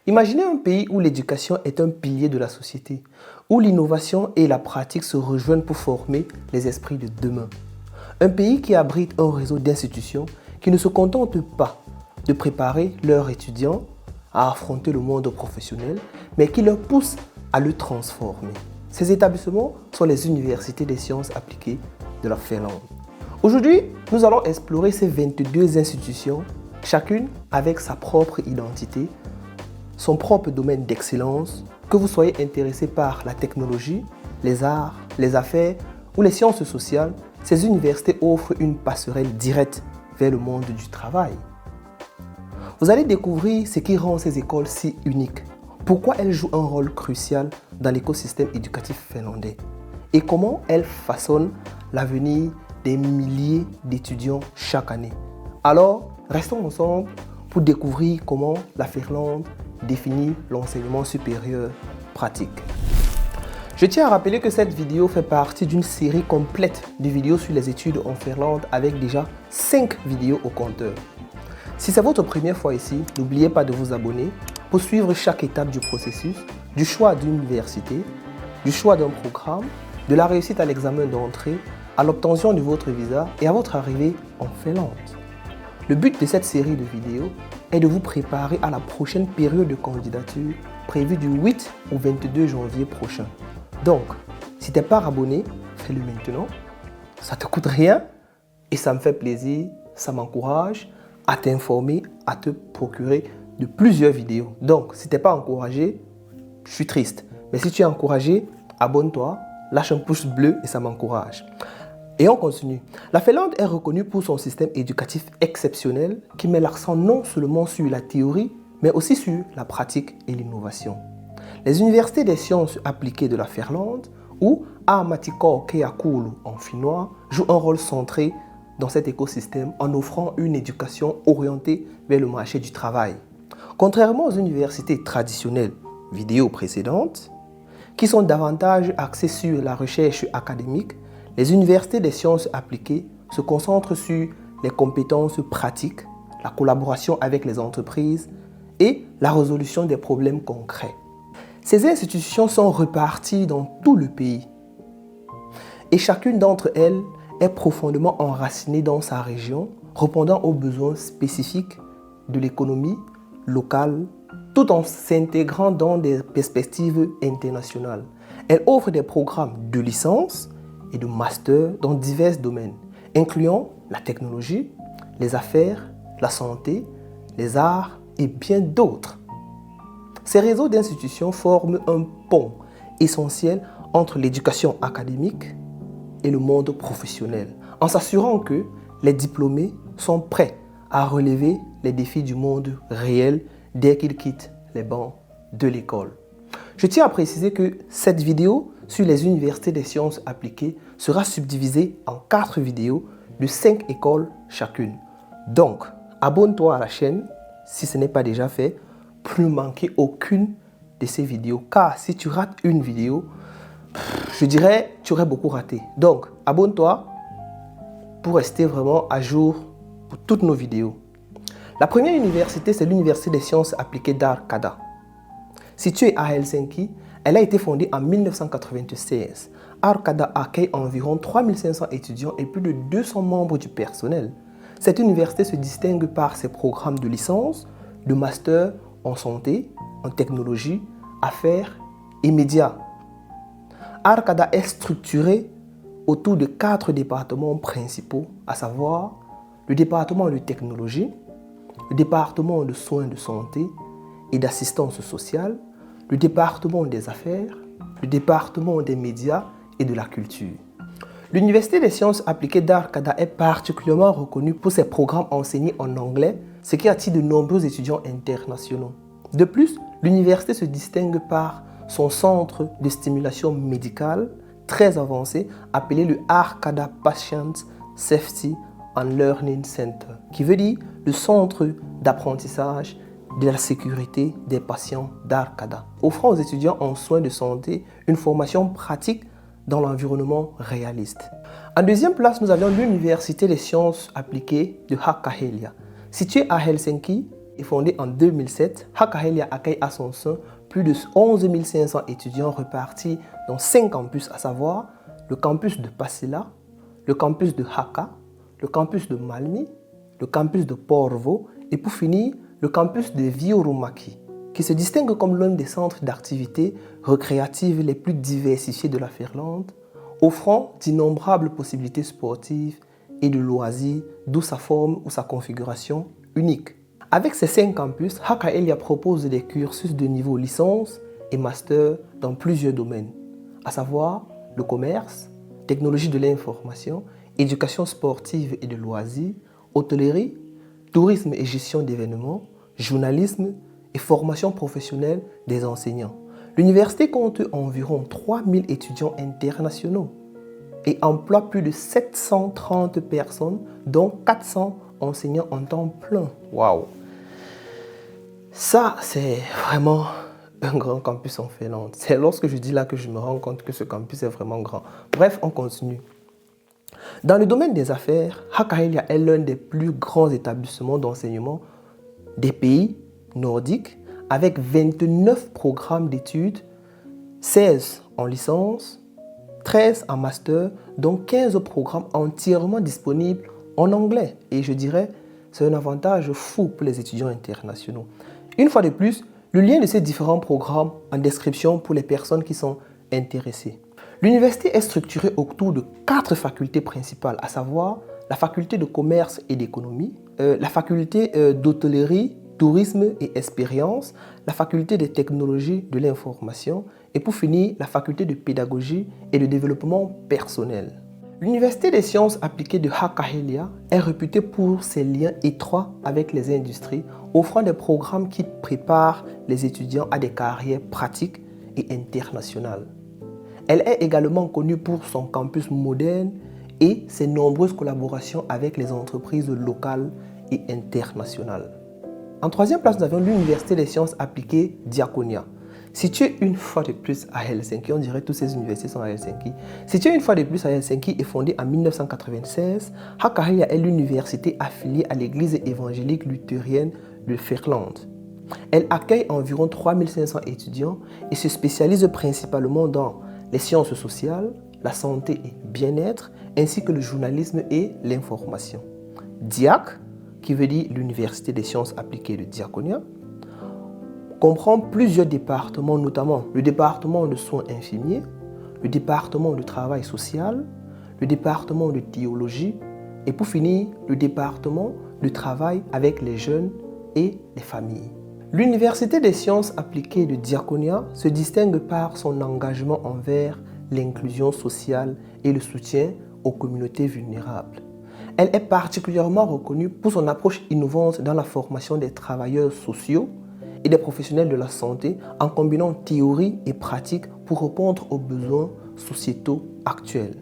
Imaginez un pays où l'éducation est un pilier de la société, où l'innovation et la pratique se rejoignent pour former les esprits de demain. Un pays qui abrite un réseau d'institutions qui ne se contentent pas de préparer leurs étudiants à affronter le monde professionnel, mais qui leur poussent à le transformer. Ces établissements sont les universités des sciences appliquées de la Finlande. Aujourd'hui, nous allons explorer ces 22 institutions, chacune avec sa propre identité, son propre domaine d'excellence. Que vous soyez intéressé par la technologie, les arts, les affaires ou les sciences sociales, ces universités offrent une passerelle directe vers le monde du travail. Vous allez découvrir ce qui rend ces écoles si uniques, pourquoi elles jouent un rôle crucial dans l'écosystème éducatif finlandais et comment elles façonnent l'avenir des milliers d'étudiants chaque année. Alors, restons ensemble pour découvrir comment la Finlande définit l'enseignement supérieur pratique. Je tiens à rappeler que cette vidéo fait partie d'une série complète de vidéos sur les études en Finlande avec déjà 5 vidéos au compteur. Si c'est votre première fois ici, n'oubliez pas de vous abonner pour suivre chaque étape du processus, du choix d'une université, du choix d'un programme, de la réussite à l'examen d'entrée, à l'obtention de votre visa et à votre arrivée en Finlande. Le but de cette série de vidéos est de vous préparer à la prochaine période de candidature prévue du 8 au 22 janvier prochain. Donc, si tu n'es pas abonné, fais-le maintenant. Ça ne te coûte rien et ça me fait plaisir, ça m'encourage à t'informer, à te procurer de plusieurs vidéos. Donc, si tu n'es pas encouragé, je suis triste. Mais si tu es encouragé, abonne-toi, lâche un pouce bleu et ça m'encourage. Et on continue. La Finlande est reconnue pour son système éducatif exceptionnel qui met l'accent non seulement sur la théorie, mais aussi sur la pratique et l'innovation. Les universités des sciences appliquées de la Finlande, ou Ammattikorkeakoulu en finnois, jouent un rôle centré dans cet écosystème en offrant une éducation orientée vers le marché du travail. Contrairement aux universités traditionnelles, vidéo précédentes, qui sont davantage axées sur la recherche académique, les universités des sciences appliquées se concentrent sur les compétences pratiques, la collaboration avec les entreprises et la résolution des problèmes concrets. Ces institutions sont reparties dans tout le pays et chacune d'entre elles est profondément enracinée dans sa région, répondant aux besoins spécifiques de l'économie locale tout en s'intégrant dans des perspectives internationales. Elle offre des programmes de licence et de master dans divers domaines, incluant la technologie, les affaires, la santé, les arts et bien d'autres. Ces réseaux d'institutions forment un pont essentiel entre l'éducation académique et le monde professionnel, en s'assurant que les diplômés sont prêts à relever les défis du monde réel dès qu'ils quittent les bancs de l'école. Je tiens à préciser que cette vidéo sur les universités des sciences appliquées sera subdivisée en 4 vidéos de 5 écoles chacune. Donc, abonne-toi à la chaîne si ce n'est pas déjà fait pour ne manquer aucune de ces vidéos. Car si tu rates une vidéo, je dirais que tu aurais beaucoup raté. Donc, abonne-toi pour rester vraiment à jour pour toutes nos vidéos. La première université, c'est l'Université des sciences appliquées d'Arcada. Située à Helsinki, elle a été fondée en 1996. Arcada accueille environ 3500 étudiants et plus de 200 membres du personnel. Cette université se distingue par ses programmes de licence, de master en santé, en technologie, affaires et médias. Arcada est structurée autour de 4 départements principaux, à savoir le département de technologie, le département de soins de santé et d'assistance sociale, le département des affaires, le département des médias et de la culture. L'Université des sciences appliquées d'Arcada est particulièrement reconnue pour ses programmes enseignés en anglais, ce qui attire de nombreux étudiants internationaux. De plus, l'université se distingue par son centre de stimulation médicale très avancé appelé le Arcada Patient Safety and Learning Center, qui veut dire le centre d'apprentissage de la sécurité des patients d'Arcada, offrant aux étudiants en soins de santé une formation pratique dans l'environnement réaliste. En deuxième place, nous avions l'Université des sciences appliquées de Hakahelia. Située à Helsinki, est fondé en 2007, Hakahelia accueille à son sein plus de 11 500 étudiants repartis dans 5 campus, à savoir le campus de Pasila, le campus de Haka, le campus de Malmi, le campus de Porvoo et pour finir, le campus de Viorumaki, qui se distingue comme l'un des centres d'activités récréatives les plus diversifiés de la Finlande, offrant d'innombrables possibilités sportives et de loisirs, d'où sa forme ou sa configuration unique. Avec ces 5 campus, Hakahelia propose des cursus de niveau licence et master dans plusieurs domaines, à savoir le commerce, technologie de l'information, éducation sportive et de loisirs, hôtellerie, tourisme et gestion d'événements, journalisme et formation professionnelle des enseignants. L'université compte environ 3000 étudiants internationaux et emploie plus de 730 personnes, dont 400 enseignants en temps plein. Waouh! Ça, c'est vraiment un grand campus en Finlande. C'est lorsque je dis là que je me rends compte que ce campus est vraiment grand. Bref, on continue. Dans le domaine des affaires, Hakahelia est l'un des plus grands établissements d'enseignement des pays nordiques avec 29 programmes d'études, 16 en licence, 13 en master, dont 15 programmes entièrement disponibles en anglais. Et je dirais, c'est un avantage fou pour les étudiants internationaux. Une fois de plus, le lien de ces différents programmes en description pour les personnes qui sont intéressées. L'université est structurée autour de 4 facultés principales, à savoir la faculté de commerce et d'économie, la faculté d'hôtellerie, tourisme et expérience, la faculté de technologies de l'information et pour finir, la faculté de pédagogie et de développement personnel. L'Université des sciences appliquées de Hakahelia est réputée pour ses liens étroits avec les industries, offrant des programmes qui préparent les étudiants à des carrières pratiques et internationales. Elle est également connue pour son campus moderne et ses nombreuses collaborations avec les entreprises locales et internationales. En troisième place, nous avons l'Université des sciences appliquées Diakonia. Située une fois de plus à Helsinki, on dirait que toutes ces universités sont à Helsinki. Située une fois de plus à Helsinki et fondée en 1996, Hakahelia est l'université affiliée à l'église évangélique luthérienne de Finlande. Elle accueille environ 3500 étudiants et se spécialise principalement dans les sciences sociales, la santé et bien-être, ainsi que le journalisme et l'information. DIAC, qui veut dire l'Université des sciences appliquées de Diakonia, comprend plusieurs départements, notamment le département de soins infirmiers, le département de travail social, le département de théologie et pour finir, le département de travail avec les jeunes et les familles. L'Université des sciences appliquées de Diakonia se distingue par son engagement envers l'inclusion sociale et le soutien aux communautés vulnérables. Elle est particulièrement reconnue pour son approche innovante dans la formation des travailleurs sociaux et des professionnels de la santé en combinant théorie et pratique pour répondre aux besoins sociétaux actuels.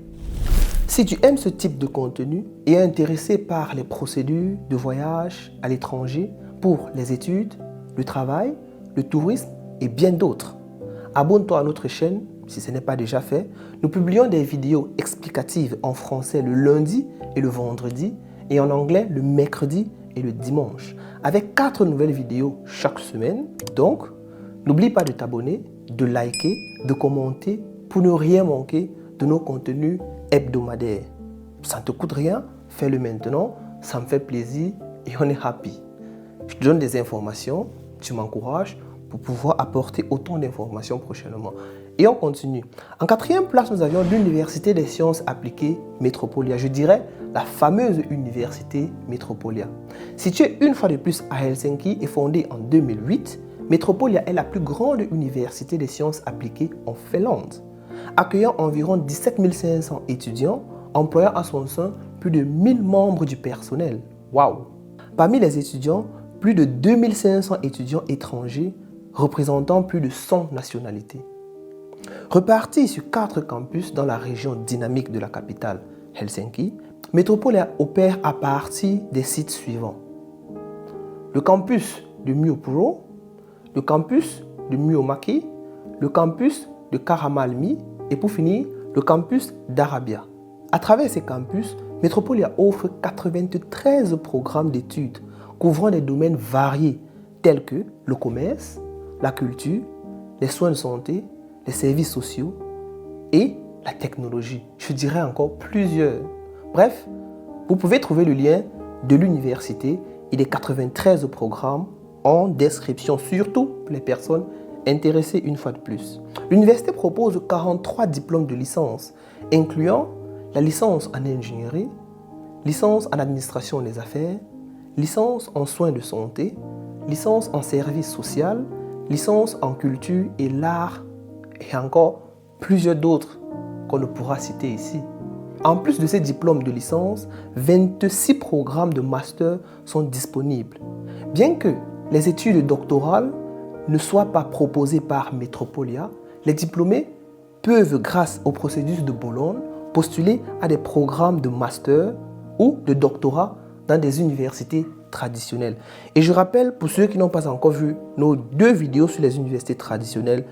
Si tu aimes ce type de contenu et es intéressé par les procédures de voyage à l'étranger pour les études, le travail, le tourisme et bien d'autres, abonne-toi à notre chaîne si ce n'est pas déjà fait. Nous publions des vidéos explicatives en français le lundi et le vendredi et en anglais le mercredi et le dimanche, avec 4 nouvelles vidéos chaque semaine. Donc, n'oublie pas de t'abonner, de liker, de commenter pour ne rien manquer de nos contenus hebdomadaires. Ça ne te coûte rien, fais-le maintenant, ça me fait plaisir et on est happy. Je te donne des informations, tu m'encourages pour pouvoir apporter autant d'informations prochainement. Et on continue. En 4e place, nous avions l'Université des sciences appliquées Metropolia. Je dirais la fameuse Université Metropolia. Située une fois de plus à Helsinki et fondée en 2008, Metropolia est la plus grande université des sciences appliquées en Finlande, accueillant environ 17 500 étudiants, employant à son sein plus de 1000 membres du personnel. Waouh! Parmi les étudiants, plus de 2500 étudiants étrangers représentant plus de 100 nationalités. Repartis sur 4 campus dans la région dynamique de la capitale, Helsinki, Metropolia opère à partir des sites suivants. Le campus de Myopuro, le campus de Myomaki, le campus de Karamalmi et pour finir, le campus d'Arabia. À travers ces campus, Metropolia offre 93 programmes d'études couvrant des domaines variés tels que le commerce, la culture, les soins de santé, les services sociaux et la technologie. Je dirais encore plusieurs. Bref, vous pouvez trouver le lien de l'université et des 93 programmes en description, surtout pour les personnes intéressées une fois de plus. L'université propose 43 diplômes de licence, incluant la licence en ingénierie, licence en administration des affaires, licence en soins de santé, licence en service social, licence en culture et l'art et encore plusieurs d'autres qu'on ne pourra citer ici. En plus de ces diplômes de licence, 26 programmes de master sont disponibles. Bien que les études doctorales ne soient pas proposées par Metropolia, les diplômés peuvent, grâce au processus de Bologne, postuler à des programmes de master ou de doctorat dans des universités traditionnelles. Et je rappelle, pour ceux qui n'ont pas encore vu nos 2 vidéos sur les universités traditionnelles,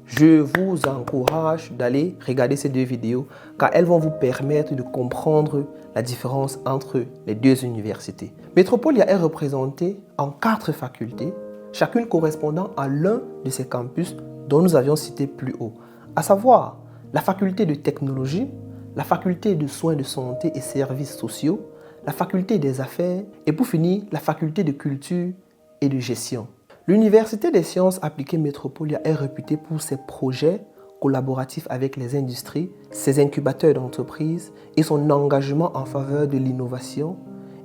je vous encourage d'aller regarder ces 2 vidéos car elles vont vous permettre de comprendre la différence entre les 2 universités. Metropolia est représentée en 4 facultés, chacune correspondant à l'un de ces campus dont nous avions cité plus haut, à savoir la faculté de technologie, la faculté de soins de santé et services sociaux, la faculté des affaires et pour finir, la faculté de culture et de gestion. L'Université des sciences appliquées Metropolia est réputée pour ses projets collaboratifs avec les industries, ses incubateurs d'entreprises et son engagement en faveur de l'innovation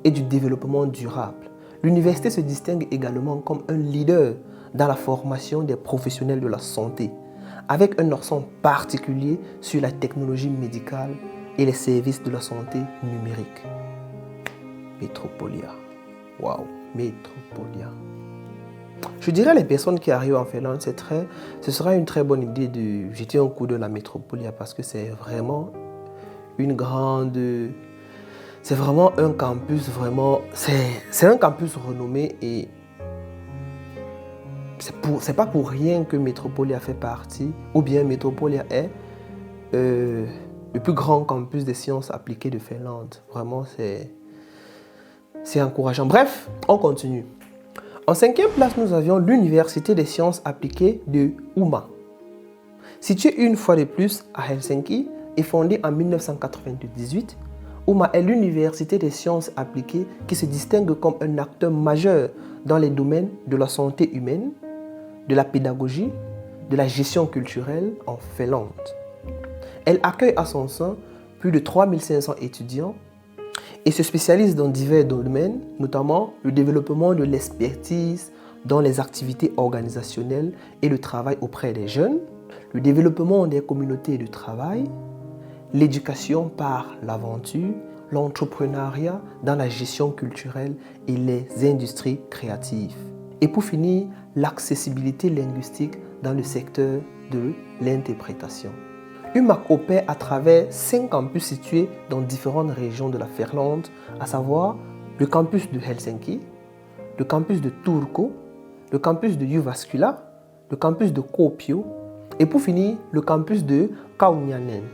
et du développement durable. L'université se distingue également comme un leader dans la formation des professionnels de la santé, avec un accent particulier sur la technologie médicale et les services de la santé numérique. Metropolia. Waouh, Metropolia. Je dirais à les personnes qui arrivent en Finlande, ce sera une très bonne idée de jeter un coup d'œil à la Metropolia parce que c'est vraiment c'est vraiment un campus c'est un campus renommé et c'est pas pour rien que Metropolia fait partie ou bien Metropolia est le plus grand campus des sciences appliquées de Finlande. Vraiment, c'est encourageant. Bref, on continue. En 5e place, nous avions l'Université des sciences appliquées de Umeå. Située une fois de plus à Helsinki et fondée en 1998, Umeå est l'université des sciences appliquées qui se distingue comme un acteur majeur dans les domaines de la santé humaine, de la pédagogie, de la gestion culturelle en Finlande. Elle accueille à son sein plus de 3500 étudiants et se spécialise dans divers domaines, notamment le développement de l'expertise dans les activités organisationnelles et le travail auprès des jeunes, le développement des communautés de travail, l'éducation par l'aventure, l'entrepreneuriat dans la gestion culturelle et les industries créatives. Et pour finir, l'accessibilité linguistique dans le secteur de l'interprétation. Umeå opère à travers 5 campus situés dans différentes régions de la Finlande, à savoir le campus de Helsinki, le campus de Turku, le campus de Jyväskylä, le campus de Kuopio et pour finir, le campus de Kauniainen.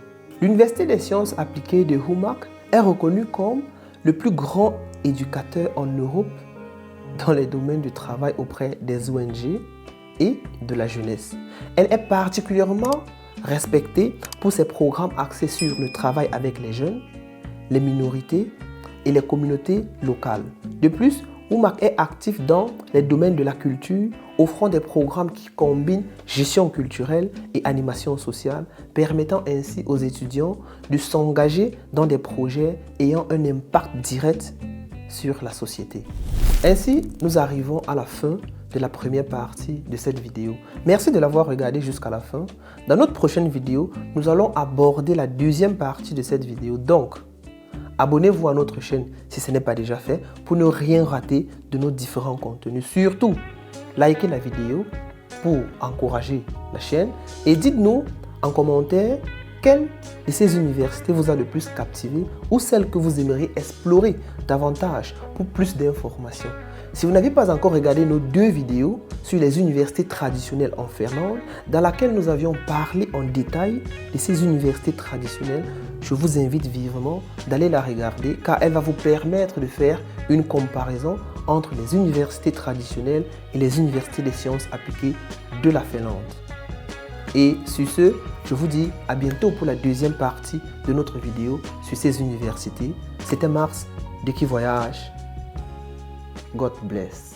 L'Université des sciences appliquées de Umeå est reconnue comme le plus grand éducateur en Europe dans les domaines du travail auprès des ONG et de la jeunesse. Elle est particulièrement respectée pour ses programmes axés sur le travail avec les jeunes, les minorités et les communautés locales. De plus, Umeå est actif dans les domaines de la culture, offrant des programmes qui combinent gestion culturelle et animation sociale, permettant ainsi aux étudiants de s'engager dans des projets ayant un impact direct sur la société. Ainsi, nous arrivons à la fin de la première partie de cette vidéo. Merci de l'avoir regardé jusqu'à la fin. Dans notre prochaine vidéo, nous allons aborder la deuxième partie de cette vidéo. Donc, abonnez-vous à notre chaîne si ce n'est pas déjà fait pour ne rien rater de nos différents contenus. Surtout, likez la vidéo pour encourager la chaîne et dites-nous en commentaire quelle de ces universités vous a le plus captivé ou celle que vous aimeriez explorer davantage pour plus d'informations. Si vous n'avez pas encore regardé nos 2 vidéos sur les universités traditionnelles en Finlande, dans laquelle nous avions parlé en détail de ces universités traditionnelles, je vous invite vivement d'aller la regarder car elle va vous permettre de faire une comparaison entre les universités traditionnelles et les universités des sciences appliquées de la Finlande. Et sur ce, je vous dis à bientôt pour la deuxième partie de notre vidéo sur ces universités. C'était Mars de Qui Voyage. God bless.